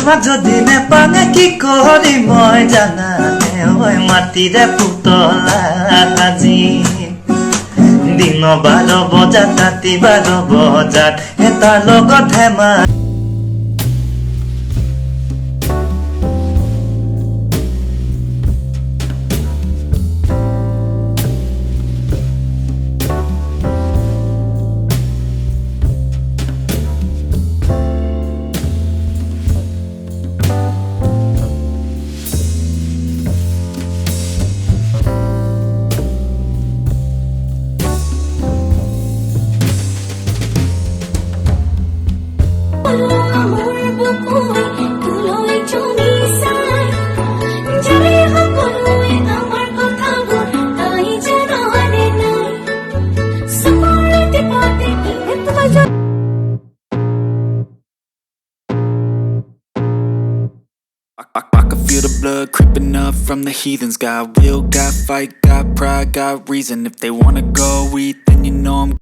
তোমাক যদি নেপাঙে কি কৰি মই জানানে ঐ মাটিৰে পুতলা আজি দিন 12 বজাত ৰাতি 12 বজাত এটাৰ লগত ধেমা I can feel the blood creeping up from the heathens. Got will, got fight, got pride, got reason. If they wanna go eat, then you know I'm